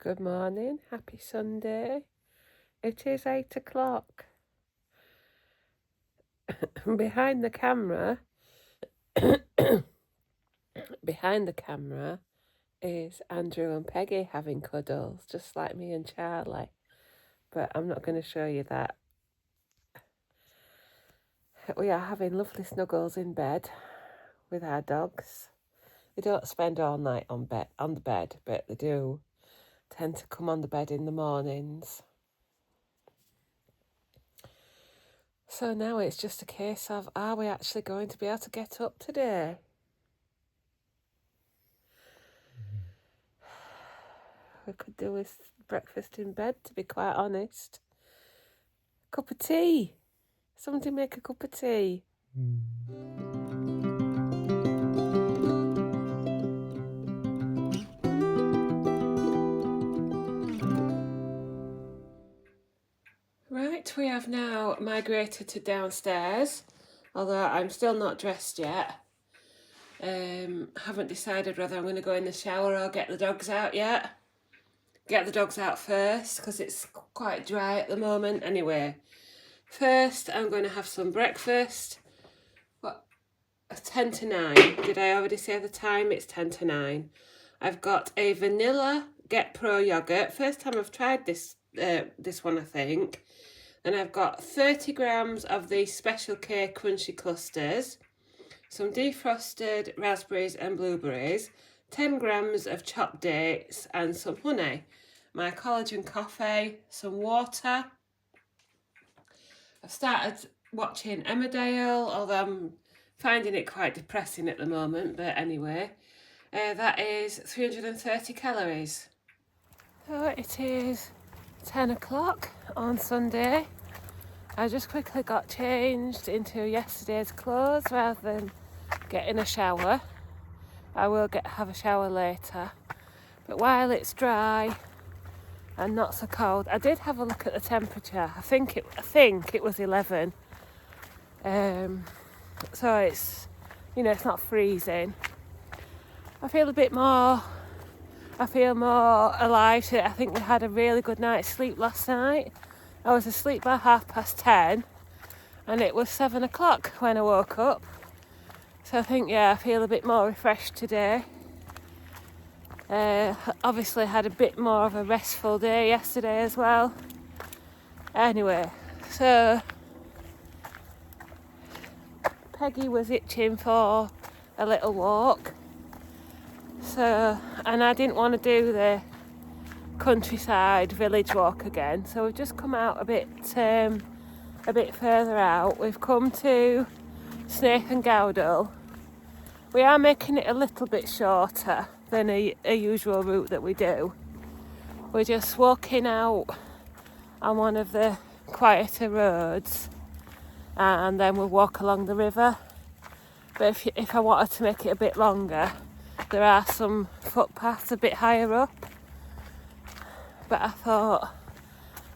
Good morning, happy Sunday. It is 8 o'clock. behind the camera is Andrew and Peggy having cuddles, just like me and Charlie. But I'm not going to show you that. We are having lovely snuggles in bed with our dogs. They don't spend all night on the bed, but they do tend to come on the bed in the mornings. So now it's just a case of, are we actually going to be able to get up today? We could do with breakfast in bed, to be quite honest. Cup of tea. Somebody make a cup of tea. Right, we have now migrated to downstairs, although I'm still not dressed yet. Haven't decided whether I'm going to go in the shower or get the dogs out yet. Get the dogs out first, because it's quite dry at the moment. Anyway, first I'm going to have some breakfast. 10 to 9. Did I already say the time? It's 10 to 9. I've got a vanilla Get Pro yogurt. First time I've tried this one, I think. And I've got 30 grams of the Special K crunchy clusters, some defrosted raspberries and blueberries, 10 grams of chopped dates and some honey, my collagen coffee, some water. I've started watching Emmerdale, although I'm finding it quite depressing at the moment, but anyway, that is 330 calories. So it is 10 o'clock on Sunday. I just quickly got changed into yesterday's clothes rather than getting a shower. I will have a shower later, but while it's dry and not so cold, I did have a look at the temperature. I think it was 11. So it's, it's not freezing. I feel more alive today. I think we had a really good night's sleep last night. I was asleep by 10:30 and it was 7 o'clock when I woke up. So I think, I feel a bit more refreshed today. Obviously had a bit more of a restful day yesterday as well. Anyway, so Peggy was itching for a little walk. And I didn't want to do the countryside village walk again, so we've just come out a bit further out. We've come to Snaith and Gowdall. We are making it a little bit shorter than a usual route that we do. We're just walking out on one of the quieter roads and then we'll walk along the river. But if I wanted to make it a bit longer, there are some footpaths a bit higher up. But I thought,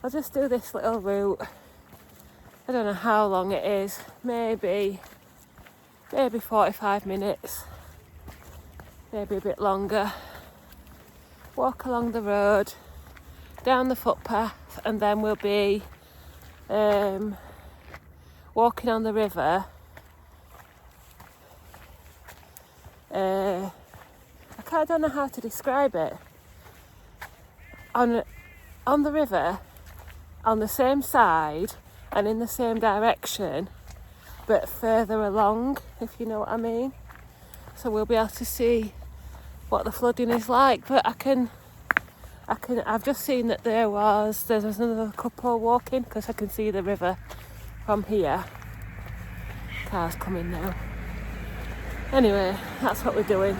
I'll just do this little route. I don't know how long it is, maybe 45 minutes, maybe a bit longer. Walk along the road, down the footpath, and then we'll be walking on the river. I don't know how to describe it. On the river, on the same side and in the same direction, but further along, if you know what I mean. So we'll be able to see what the flooding is like. But I've just seen that there's another couple walking, because I can see the river from here. Cars coming now. Anyway, that's what we're doing.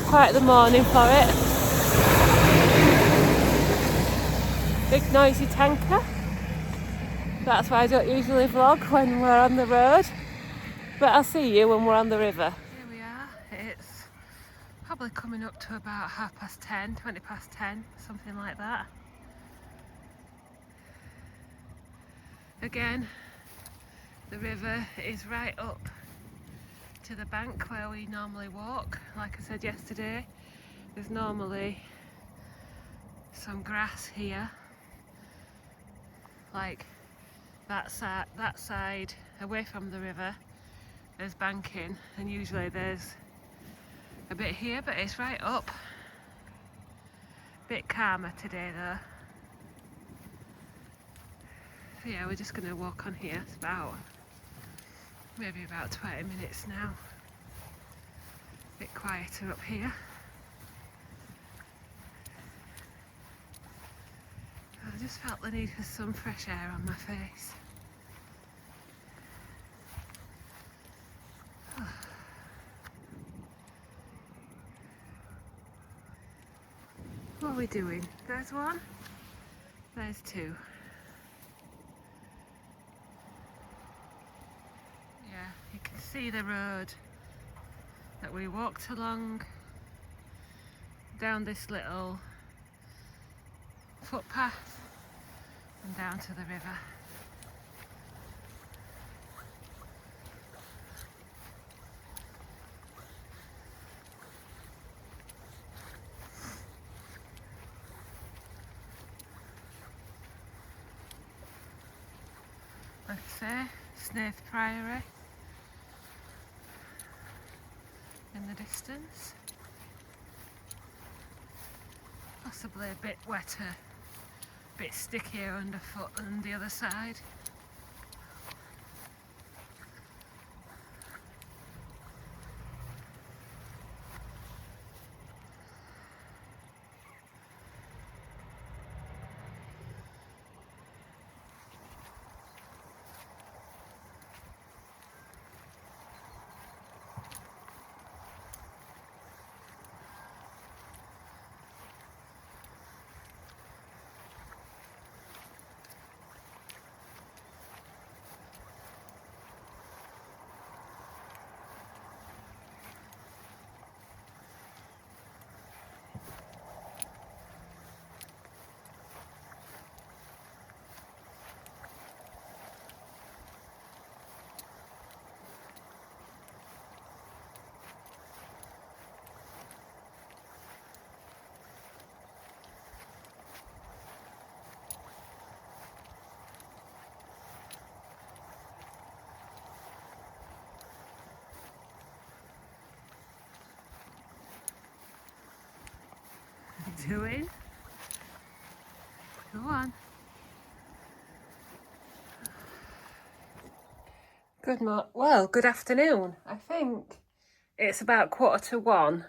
Quite the morning for it. Big noisy tanker. That's why I don't usually vlog when we're on the road. But I'll see you when we're on the river. Here we are. It's probably coming up to about 10:30, 10:20, something like that. Again, the river is right up to the bank where we normally walk. Like I said yesterday, there's normally some grass here, like that side away from the river. There's banking, and usually there's a bit here, but it's right up. Bit calmer today though. So yeah, we're just going to walk on here. It's maybe about 20 minutes now. A bit quieter up here. I just felt the need for some fresh air on my face. What are we doing? There's one, there's two. Yeah, you can see the road that we walked along down this little footpath and down to the river. Like I say, Snaith Priory in the distance. Possibly a bit wetter, a bit stickier underfoot than the other side. Doing? Go on. Good afternoon. I think it's about 1:45.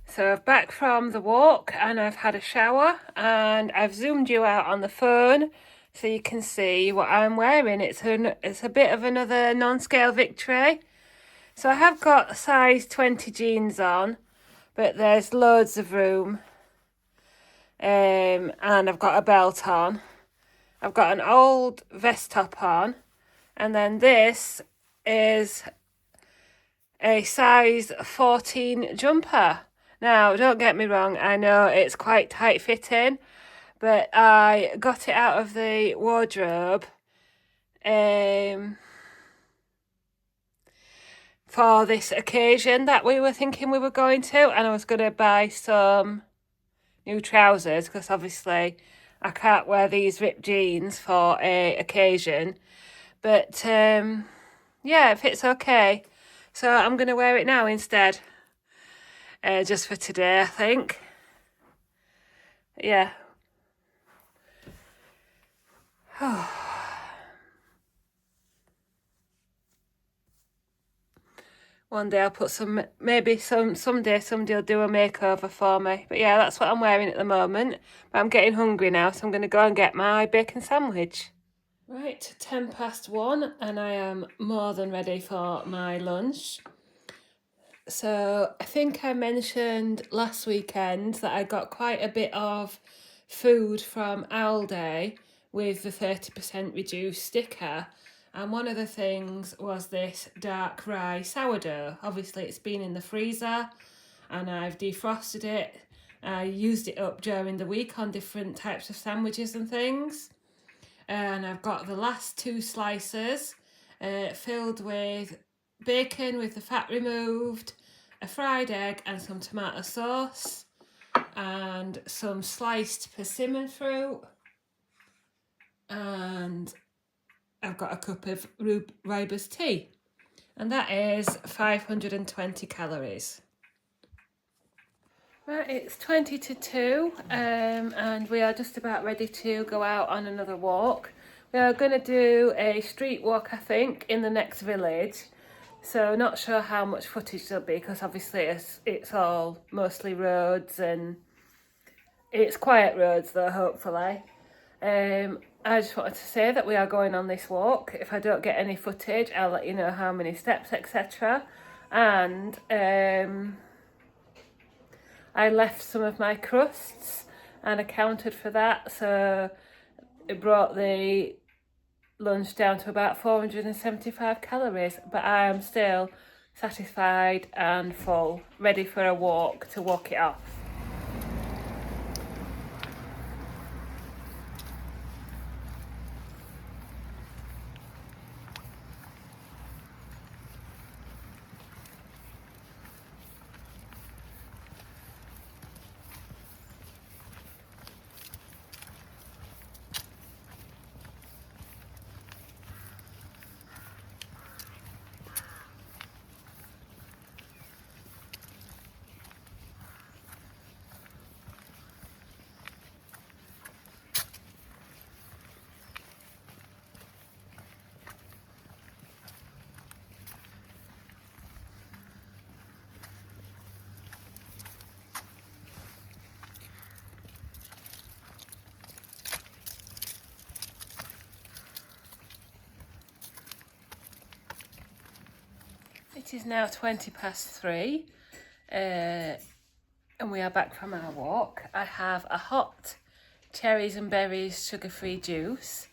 So I'm back from the walk and I've had a shower and I've zoomed you out on the phone so you can see what I'm wearing. It's a bit of another non-scale victory. So I have got size 20 jeans on, but there's loads of room. And I've got a belt on. I've got an old vest top on, and then this is a size 14 jumper. Now, don't get me wrong, I know it's quite tight fitting, but I got it out of the wardrobe for this occasion that we were thinking we were going to, and I was going to buy some new trousers because obviously I can't wear these ripped jeans for a occasion, but yeah, it fits okay, so I'm going to wear it now instead, just for today I think. Yeah. One day I'll put someday somebody will do a makeover for me. But yeah, that's what I'm wearing at the moment. But I'm getting hungry now, so I'm going to go and get my bacon sandwich. Right, 1:10 and I am more than ready for my lunch. So I think I mentioned last weekend that I got quite a bit of food from Aldi with the 30% reduced sticker. And one of the things was this dark rye sourdough. Obviously it's been in the freezer and I've defrosted it. I used it up during the week on different types of sandwiches and things. And I've got the last 2 slices filled with bacon with the fat removed, a fried egg and some tomato sauce. And and some sliced persimmon fruit, and I've got a cup of rooibos tea, and that is 520 calories. Right, it's 20 to 2, and we are just about ready to go out on another walk. We are going to do a street walk, I think, in the next village. So not sure how much footage there'll be, because obviously it's all mostly roads, and it's quiet roads though, hopefully. I just wanted to say that we are going on this walk. If I don't get any footage, I'll let you know how many steps, etc. And I left some of my crusts and accounted for that, so it brought the lunch down to about 475 calories, but I am still satisfied and full, ready for a walk to walk it off. It is now 3:20, and we are back from our walk. I have a hot cherries and berries sugar-free juice.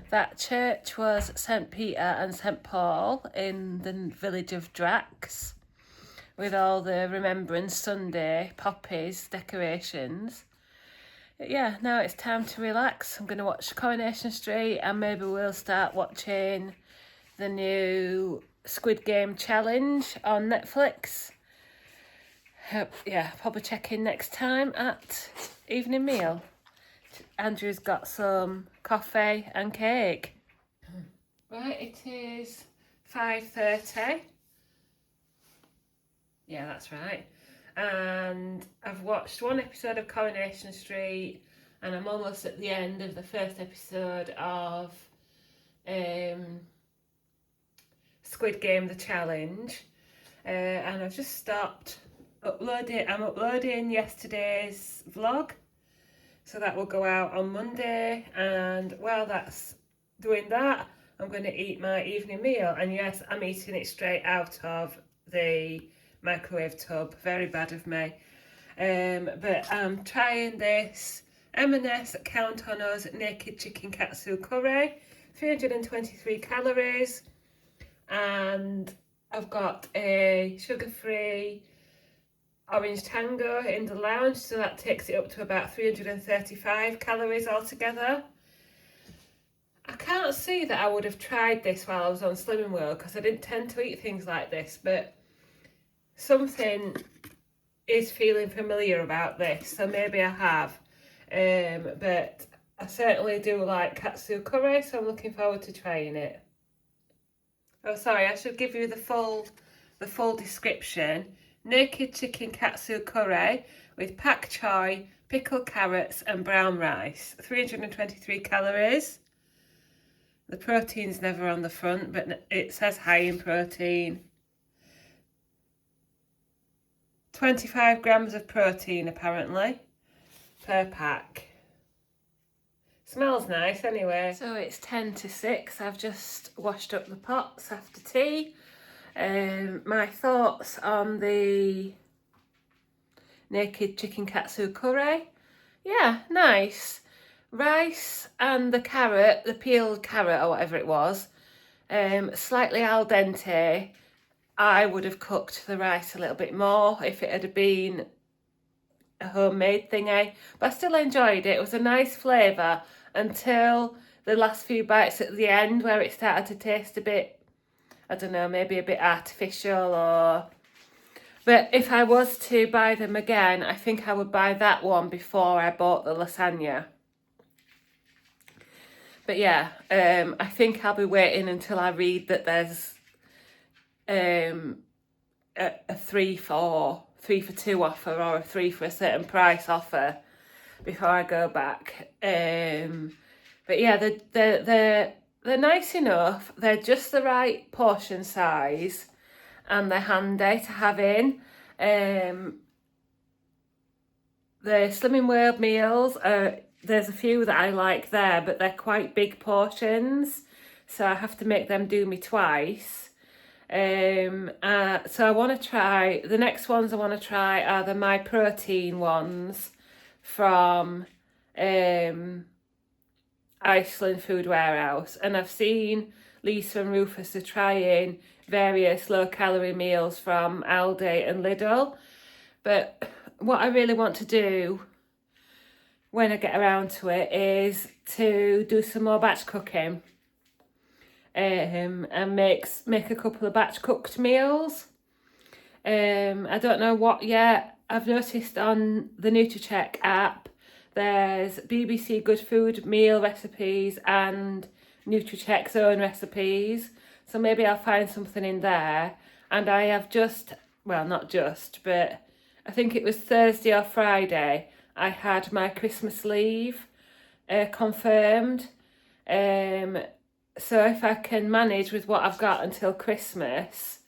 That church was St Peter and St Paul in the village of Drax, with all the Remembrance Sunday poppies, decorations. Yeah, now it's time to relax. I'm going to watch Coronation Street, and maybe we'll start watching the new Squid Game challenge on Netflix. Yeah, probably check in next time at evening meal. Andrew's got some coffee and cake. Right, it is 5:30. Yeah, that's right. And I've watched one episode of Coronation Street, and I'm almost at the end of the first episode of Squid Game the challenge, and I've just stopped uploading. I'm uploading yesterday's vlog, so that will go out on Monday, and while that's doing that, I'm going to eat my evening meal. And yes, I'm eating it straight out of the microwave tub. Very bad of me, but I'm trying this M&S Count on Us naked chicken katsu curry, 323 calories. And I've got a sugar-free orange tango in the lounge, so that takes it up to about 335 calories altogether. I can't see that I would have tried this while I was on Slimming World, because I didn't tend to eat things like this, but something is feeling familiar about this, so maybe I have. But I certainly do like katsu curry, so I'm looking forward to trying it. Oh, sorry, I should give you the full description. Naked chicken katsu curry with pak choi, pickled carrots and brown rice. 323 calories. The protein's never on the front, but it says high in protein. 25 grams of protein, apparently, per pack. Smells nice anyway. So it's 10 to 6. I've just washed up the pots after tea. My thoughts on the naked chicken katsu curry. Yeah, nice. Rice and the carrot, the peeled carrot or whatever it was, slightly al dente. I would have cooked the rice a little bit more if it had been a homemade thingy, but I still enjoyed it. It was a nice flavour until the last few bites at the end, where it started to taste a bit, I don't know, maybe a bit artificial, or But if I was to buy them again, I think I would buy that one before I bought the lasagna. But yeah, I think I'll be waiting until I read that there's a 3 for 2 offer, or a 3 for a certain price offer before I go back. But yeah, they're nice enough. They're just the right portion size, and they're handy to have in. The Slimming World meals, there's a few that I like there, but they're quite big portions, so I have to make them do me twice. So I want to try, the next ones I want to try are the My Protein ones from Iceland Food Warehouse, and I've seen Lisa and Rufus are trying various low-calorie meals from Aldi and Lidl, but what I really want to do when I get around to it is to do some more batch cooking, and make a couple of batch cooked meals. I don't know what yet. I've noticed on the NutriCheck app there's BBC Good Food meal recipes and NutriCheck's own recipes, so maybe I'll find something in there. And I have just, well, not just, but I think it was Thursday or Friday, I had my Christmas leave confirmed. So if I can manage with what I've got until Christmas,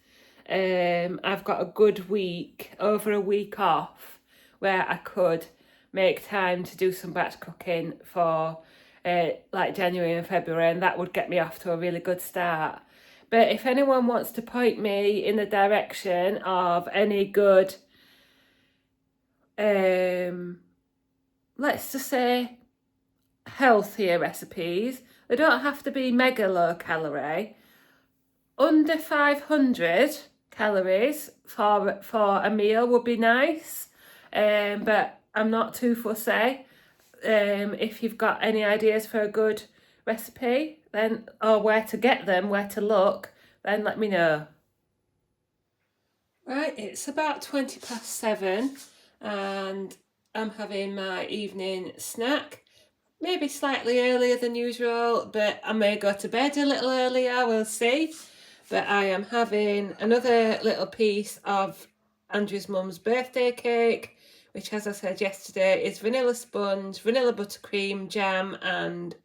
I've got a good week, over a week off, where I could make time to do some batch cooking for like January and February, and that would get me off to a really good start. But if anyone wants to point me in the direction of any good, let's just say healthier recipes, they don't have to be mega low calorie, under 500 calories for a meal would be nice. But I'm not too fussy. If you've got any ideas for a good recipe, then, or where to get them, where to look, then let me know. Right, it's about 7:20, and I'm having my evening snack. Maybe slightly earlier than usual, but I may go to bed a little earlier, we'll see. But I am having another little piece of Andrew's mum's birthday cake, which, as I said yesterday, is vanilla sponge, vanilla buttercream, jam and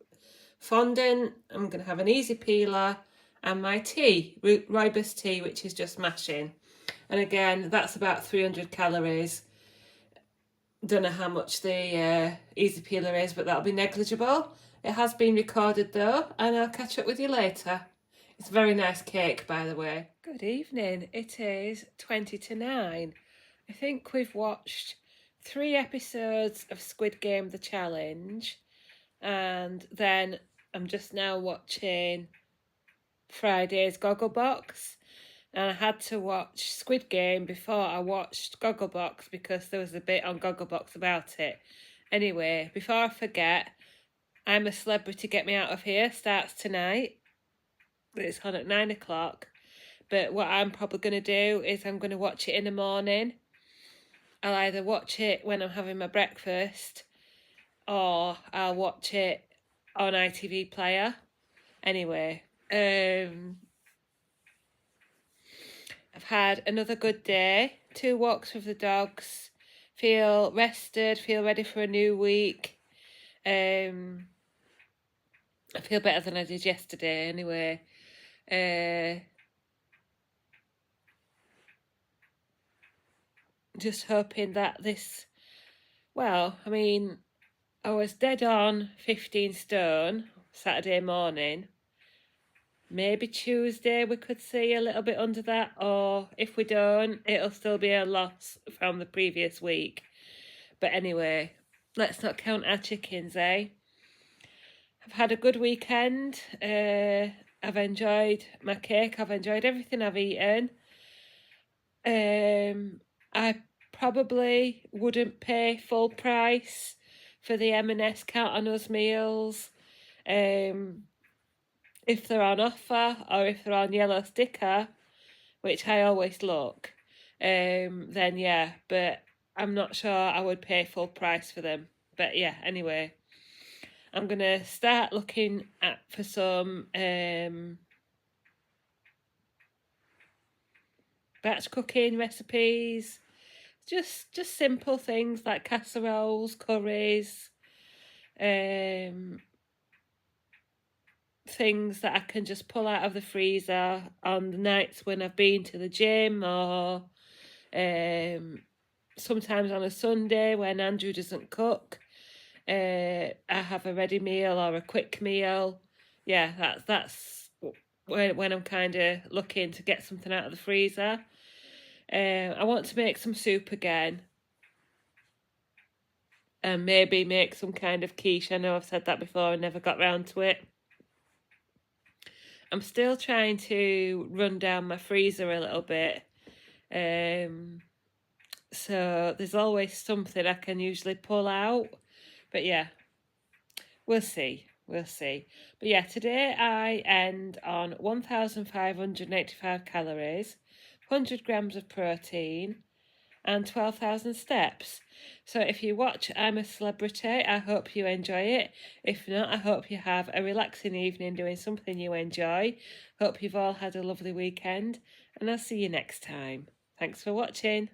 fondant. I'm going to have an easy peeler and my tea, rooibos tea, which is just mashing. And again, that's about 300 calories. Don't know how much the easy peeler is, but that'll be negligible. It has been recorded though, and I'll catch up with you later. It's a very nice cake, by the way. Good evening. It is 8:50. I think we've watched 3 episodes of Squid Game The Challenge, and then I'm just now watching Friday's Gogglebox. And I had to watch Squid Game before I watched Gogglebox because there was a bit on Gogglebox about it. Anyway, before I forget, I'm a Celebrity Get Me Out of Here starts tonight. It's on at 9 o'clock. But what I'm probably going to do is I'm going to watch it in the morning. I'll either watch it when I'm having my breakfast, or I'll watch it on ITV Player. Anyway, I've had another good day, 2 walks with the dogs, feel rested, feel ready for a new week. I feel better than I did yesterday anyway. Just hoping that this, well, I mean, I was dead on 15 stone Saturday morning. Maybe Tuesday we could see a little bit under that, or if we don't, it'll still be a loss from the previous week. But anyway, let's not count our chickens, eh? I've had a good weekend. I've enjoyed my cake. I've enjoyed everything I've eaten. I probably wouldn't pay full price for the M&S Count on Us meals. If they're on offer, or if they're on yellow sticker, which I always look. then yeah, but I'm not sure I would pay full price for them. But yeah, anyway, I'm going to start looking for some batch cooking recipes. Just simple things like casseroles, curries, things that I can just pull out of the freezer on the nights when I've been to the gym, or sometimes on a Sunday when Andrew doesn't cook. I have a ready meal or a quick meal. Yeah, that's when I'm kind of looking to get something out of the freezer. I want to make some soup again. And maybe make some kind of quiche. I know I've said that before and never got round to it. I'm still trying to run down my freezer a little bit. So there's always something I can usually pull out. But yeah, we'll see. But yeah, today I end on 1,585 calories, 100 grams of protein, and 12,000 steps. So if you watch I'm a Celebrity, I hope you enjoy it. If not, I hope you have a relaxing evening doing something you enjoy. Hope you've all had a lovely weekend, and I'll see you next time. Thanks for watching.